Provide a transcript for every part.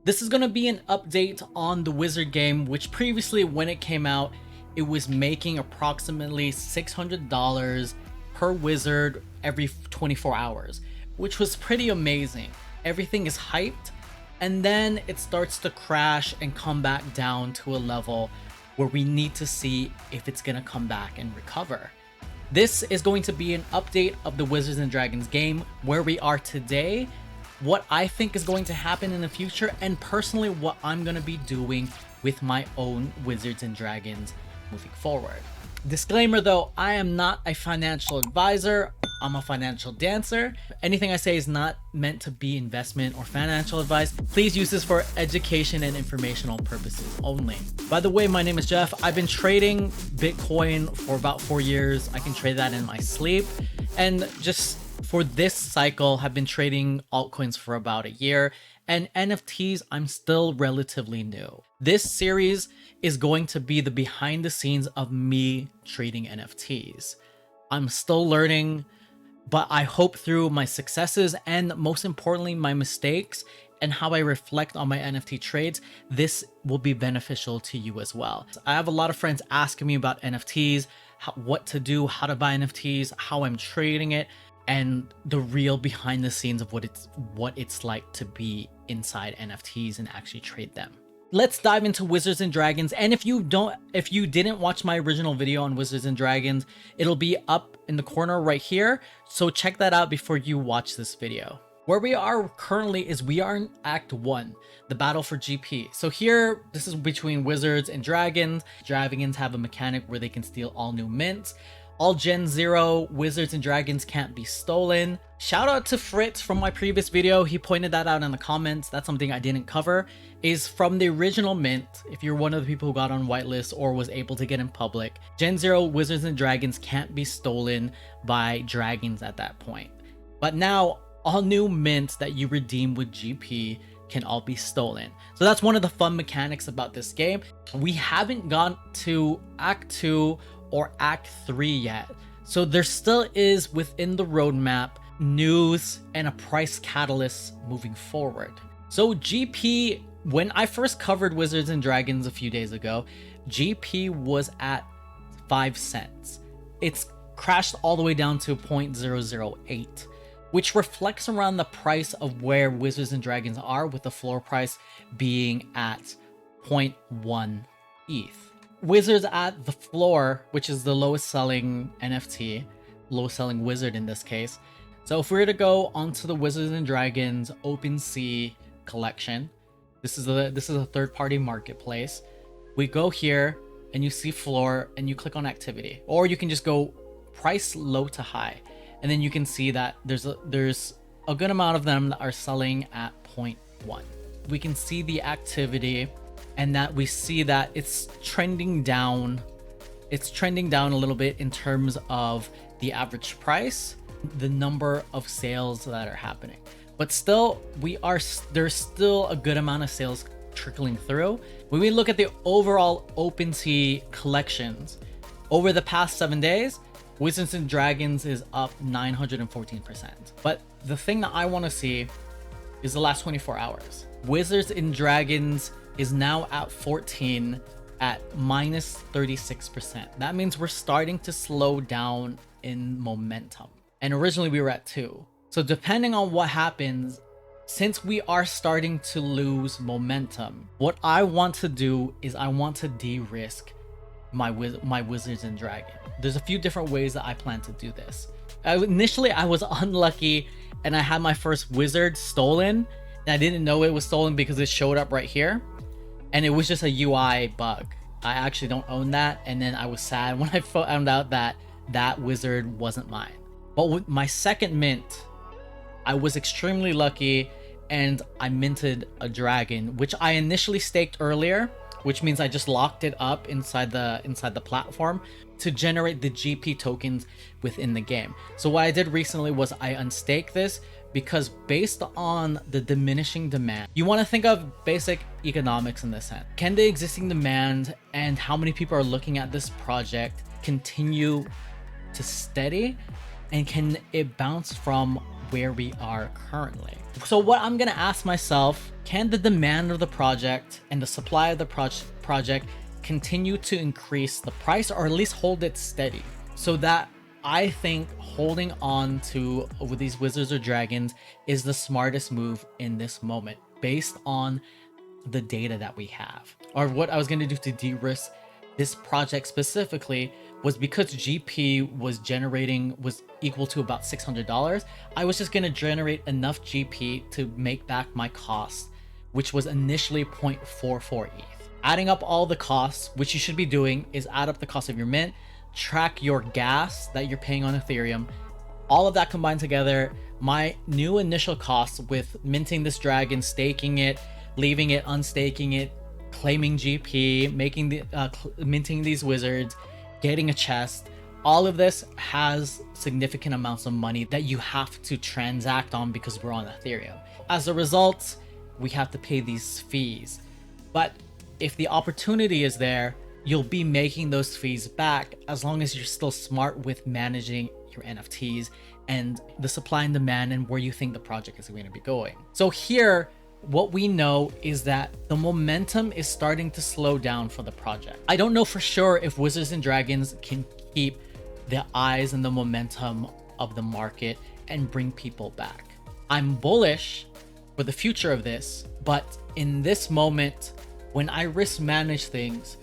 This is going to be an update on the Wizard game, which previously when it came out, it was making approximately $600 per wizard every 24 hours, which was pretty amazing. Everything is hyped, and then it starts to crash and come back down to a level where we need to see if it's going to come back and recover. This is going to be an update of the Wizards and Dragons game, where we are today, what I think is going to happen in the future, and personally what I'm going to be doing with my own Wizards and Dragons moving forward. Disclaimer though, I am not a financial advisor. I'm a financial dancer. Anything I say is not meant to be investment or financial advice. Please use this for education and informational purposes only. By the way, my name is Jeff. I've been trading Bitcoin for about 4 years. I can trade that in my sleep. And just for this cycle, have been trading altcoins for about a year. And NFTs, I'm still relatively new. This series is going to be the behind the scenes of me trading NFTs. I'm still learning, but I hope through my successes and most importantly, my mistakes and how I reflect on my NFT trades, this will be beneficial to you as well. I have a lot of friends asking me about NFTs, what to do, how to buy NFTs, how I'm trading it, and the real behind the scenes of what it's like to be inside NFTs and actually trade them. Let's dive into Wizards and Dragons. And if you didn't watch my original video on Wizards and Dragons, it'll be up in the corner right here. So check that out before you watch this video. Where we are currently is we are in Act 1, the battle for GP. So here, this is between Wizards and Dragons. Dragons have a mechanic where they can steal all new mints. All Gen 0 Wizards and Dragons can't be stolen. Shout out to Fritz from my previous video. He pointed that out in the comments. That's something I didn't cover. Is from the original mint, if you're one of the people who got on whitelist or was able to get in public, Gen 0 Wizards and Dragons can't be stolen by dragons at that point. But now, all new mints that you redeem with GP can all be stolen. So that's one of the fun mechanics about this game. We haven't gone to Act 2 or Act 3 yet. So there still is within the roadmap news and a price catalyst moving forward. So GP, when I first covered Wizards and Dragons a few days ago, GP was at 5 cents. It's crashed all the way down to 0.008, which reflects around the price of where Wizards and Dragons are, with the floor price being at 0.1 ETH. Wizards at the floor, which is the lowest selling NFT, lowest selling wizard in this case. So if we were to go onto the Wizards and Dragons OpenSea collection, this is a third-party marketplace. We go here and you see floor and you click on activity, or you can just go price low to high, and then you can see that there's a good amount of them that are selling at 0.1. We can see the activity, and that we see that it's trending down. It's trending down a little bit in terms of the average price, the number of sales that are happening. But still, there's still a good amount of sales trickling through. When we look at the overall OpenSea collections, over the past 7 days, Wizards and Dragons is up 914%. But the thing that I want to see is the last 24 hours. Wizards and Dragons is now at 14 at minus 36%. That means we're starting to slow down in momentum. And originally we were at 2. So depending on what happens, since we are starting to lose momentum, what I want to do is I want to de-risk my Wizards and Dragons. There's a few different ways that I plan to do this. Initially, I was unlucky and I had my first wizard stolen. And I didn't know it was stolen because it showed up right here. And it was just a UI bug. I actually don't own that. And then I was sad when I found out that that wizard wasn't mine. But with my second mint, I was extremely lucky and I minted a dragon, which I initially staked earlier, which means I just locked it up inside the platform to generate the GP tokens within the game. So what I did recently was I unstaked this, because based on the diminishing demand, you want to think of basic economics in this sense. Can the existing demand and how many people are looking at this project continue to steady, and can it bounce from where we are currently. So what I'm gonna ask myself, can the demand of the project and the supply of the project continue to increase the price, or at least hold it steady? So that I think holding on to with these wizards or dragons is the smartest move in this moment, based on the data that we have. Or what I was going to do to de-risk this project specifically was, because GP was equal to about $600, I was just going to generate enough GP to make back my cost, which was initially 0.44 ETH. Adding up all the costs, which you should be doing, is add up the cost of your mint, track your gas that you're paying on Ethereum, all of that combined together. My new initial costs with minting this dragon, staking it, leaving it, unstaking it, claiming GP, making the minting these wizards, getting a chest, all of this has significant amounts of money that you have to transact on because we're on Ethereum. As a result, we have to pay these fees. But if the opportunity is there, you'll be making those fees back as long as you're still smart with managing your NFTs and the supply and demand and where you think the project is going to be going. So here, what we know is that the momentum is starting to slow down for the project. I don't know for sure if Wizards and Dragons can keep the eyes and the momentum of the market and bring people back. I'm bullish for the future of this, but in this moment, when I risk manage things,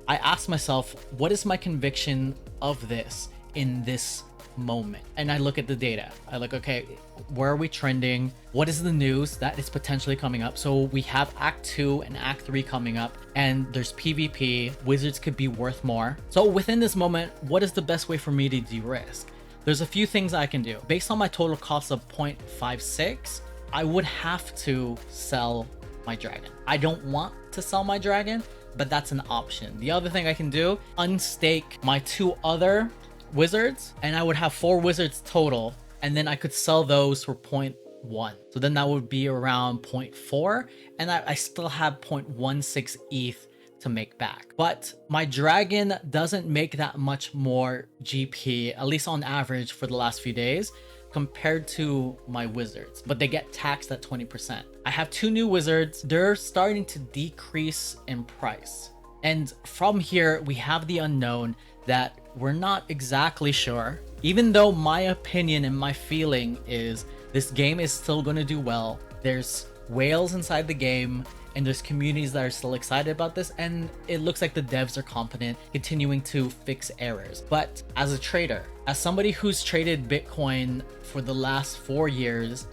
I ask myself, what is my conviction of this in this moment? And I look at the data. I look, okay, where are we trending? What is the news that is potentially coming up? So we have Act 2 and Act 3 coming up, and there's PvP. Wizards could be worth more. So within this moment, what is the best way for me to de-risk? There's a few things I can do. Based on my total cost of 0.56, I would have to sell my dragon. I don't want to sell my dragon, but that's an option. The other thing I can do, unstake my 2 other wizards, and I would have 4 wizards total, and then I could sell those for 0.1. So then that would be around 0.4, and I still have 0.16 ETH to make back. But my dragon doesn't make that much more GP, at least on average for the last few days, compared to my wizards, but they get taxed at 20%. I have 2 new wizards. They're starting to decrease in price. And from here, we have the unknown that we're not exactly sure. Even though my opinion and my feeling is this game is still going to do well. There's whales inside the game, and there's communities that are still excited about this, and it looks like the devs are competent, continuing to fix errors. But as a trader, as somebody who's traded Bitcoin for the last 4 years,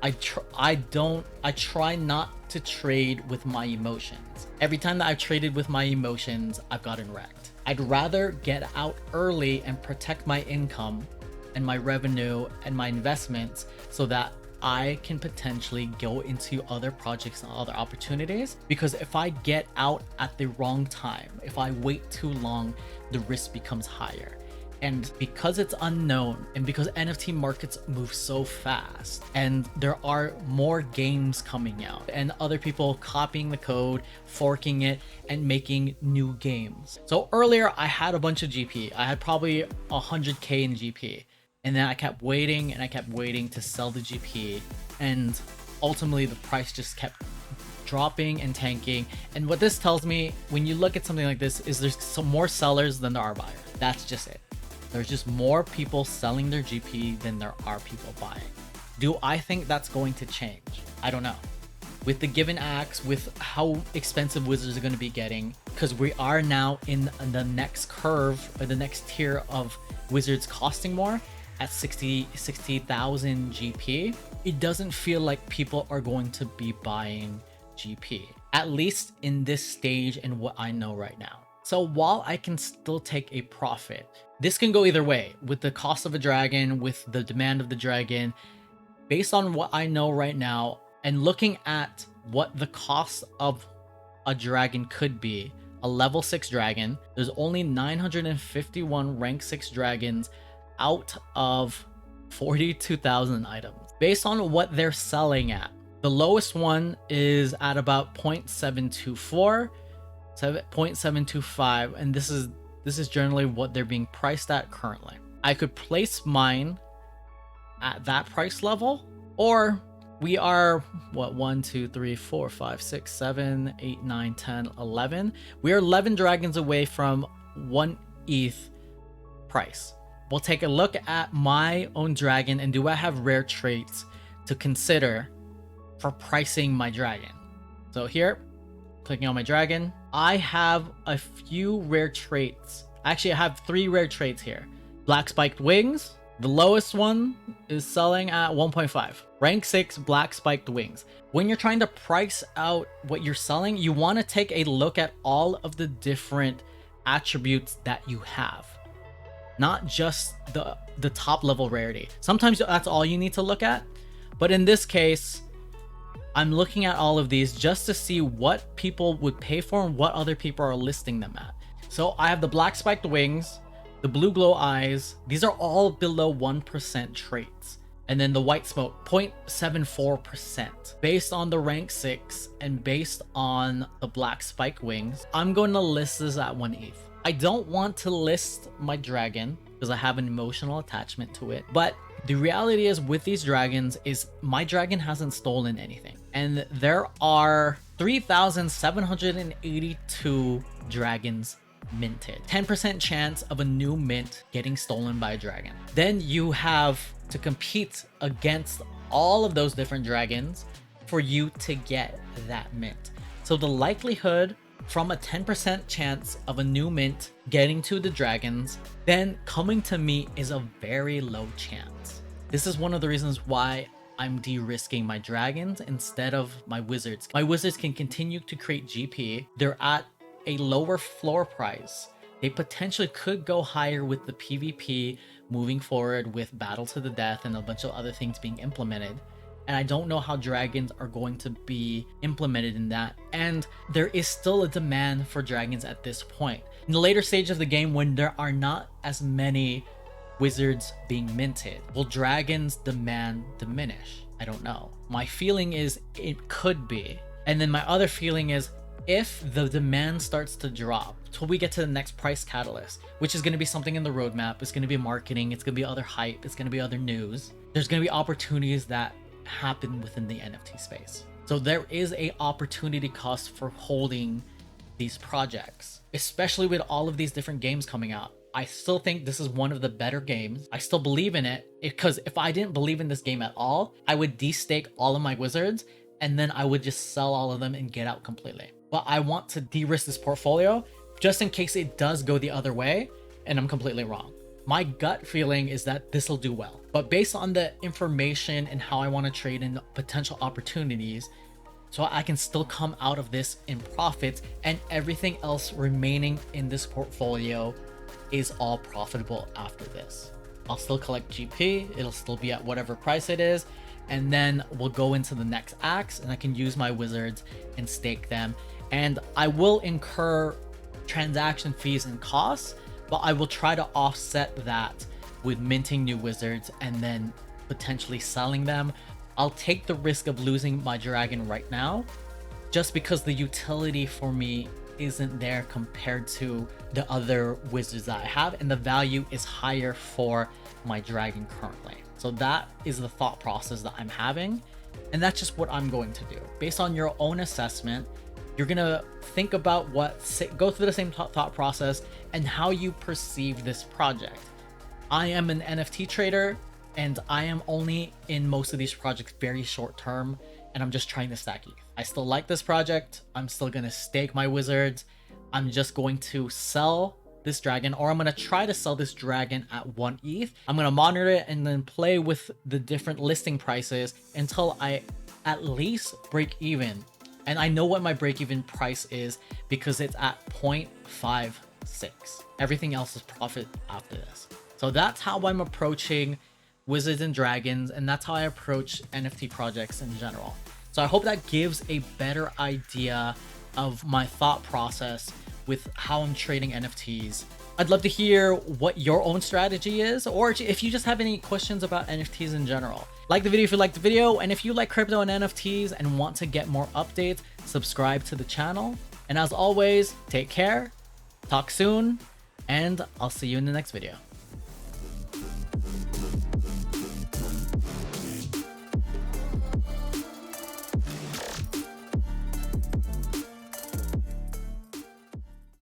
I try not to trade with my emotions. Every time that I've traded with my emotions, I've gotten wrecked. I'd rather get out early and protect my income and my revenue and my investments so that I can potentially go into other projects and other opportunities. Because if I get out at the wrong time, if I wait too long, the risk becomes higher. And because it's unknown, and because NFT markets move so fast, and there are more games coming out, and other people copying the code, forking it, and making new games. So earlier, I had a bunch of GP. I had probably 100K in GP. And then I kept waiting and I kept waiting to sell the GP. And ultimately, the price just kept dropping and tanking. And what this tells me, when you look at something like this, is there's some more sellers than there are buyers. That's just it. There's just more people selling their GP than there are people buying. Do I think that's going to change? I don't know. With the given acts, with how expensive wizards are going to be getting, because we are now in the next curve, or the next tier of wizards costing more at 60,000 GP, it doesn't feel like people are going to be buying GP, at least in this stage and what I know right now. So while I can still take a profit, this can go either way with the cost of a dragon, with the demand of the dragon. Based on what I know right now and looking at what the cost of a dragon could be, a level 6 dragon, there's only 951 rank 6 dragons out of 42,000 items. Based on what they're selling at, the lowest one is at about 0.724, 0.725, and this is generally what they're being priced at currently. I could place mine at that price level, or we are what, 1 2 3 4 5 6 7 8 9 10 11. We are 11 dragons away from 1 ETH price. We'll take a look at my own dragon and do I have rare traits to consider for pricing my dragon. So here, clicking on my dragon, I have a few rare traits. Actually, I have 3 rare traits here. Black spiked wings. The lowest one is selling at 1.5. Rank 6 black spiked wings. When you're trying to price out what you're selling, you want to take a look at all of the different attributes that you have, not just the top level rarity. Sometimes that's all you need to look at, but in this case, I'm looking at all of these just to see what people would pay for and what other people are listing them at. So I have the black spiked wings, the blue glow eyes. These are all below 1% traits. And then the white smoke, 0.74%. Based on the rank 6 and based on the black spike wings, I'm going to list this at 1 ETH. I don't want to list my dragon because I have an emotional attachment to it. But the reality is with these dragons is my dragon hasn't stolen anything. And there are 3,782 dragons minted. 10% chance of a new mint getting stolen by a dragon. Then you have to compete against all of those different dragons for you to get that mint. So the likelihood from a 10% chance of a new mint getting to the dragons, then coming to me is a very low chance. This is one of the reasons why I'm de-risking my dragons instead of my wizards. My wizards can continue to create GP. They're at a lower floor price. They potentially could go higher with the PvP moving forward with battle to the death and a bunch of other things being implemented. And I don't know how dragons are going to be implemented in that. And there is still a demand for dragons at this point. In the later stage of the game, when there are not as many wizards being minted, will dragons demand diminish? I don't know. My feeling is it could be. And then my other feeling is if the demand starts to drop till we get to the next price catalyst, which is going to be something in the roadmap, it's going to be marketing, it's going to be other hype, it's going to be other news, there's going to be opportunities that happen within the NFT space. So there is a opportunity cost for holding these projects, especially with all of these different games coming out. I still think this is one of the better games. I still believe in it, because if I didn't believe in this game at all, I would de-stake all of my wizards and then I would just sell all of them and get out completely. But I want to de-risk this portfolio just in case it does go the other way and I'm completely wrong. My gut feeling is that this will do well. But based on the information and how I want to trade in potential opportunities, so I can still come out of this in profits, and everything else remaining in this portfolio is all profitable after this. I'll still collect GP, it'll still be at whatever price it is, and then we'll go into the next acts and I can use my wizards and stake them. And I will incur transaction fees and costs, but I will try to offset that with minting new wizards and then potentially selling them. I'll take the risk of losing my dragon right now just because the utility for me isn't there compared to the other wizards that I have, and the value is higher for my dragon currently. So that is the thought process that I'm having, and that's just what I'm going to do. Based on your own assessment, you're gonna think about go through the same thought process and how you perceive this project. I am an NFT trader and I am only in most of these projects very short term, and I'm just trying to stack ETH. I still like this project. I'm still gonna stake my wizards. I'm just going to sell this dragon, or I'm gonna try to sell this dragon at 1 ETH. I'm gonna monitor it and then play with the different listing prices until I at least break even. And I know what my break-even price is because it's at 0.56. Everything else is profit after this. So that's how I'm approaching Wizards and Dragons, and that's how I approach NFT projects in general. So I hope that gives a better idea of my thought process with how I'm trading NFTs. I'd love to hear what your own strategy is, or if you just have any questions about NFTs in general. Like the video if you liked the video, and if you like crypto and NFTs and want to get more updates, subscribe to the channel. And as always, take care, talk soon, and I'll see you in the next video.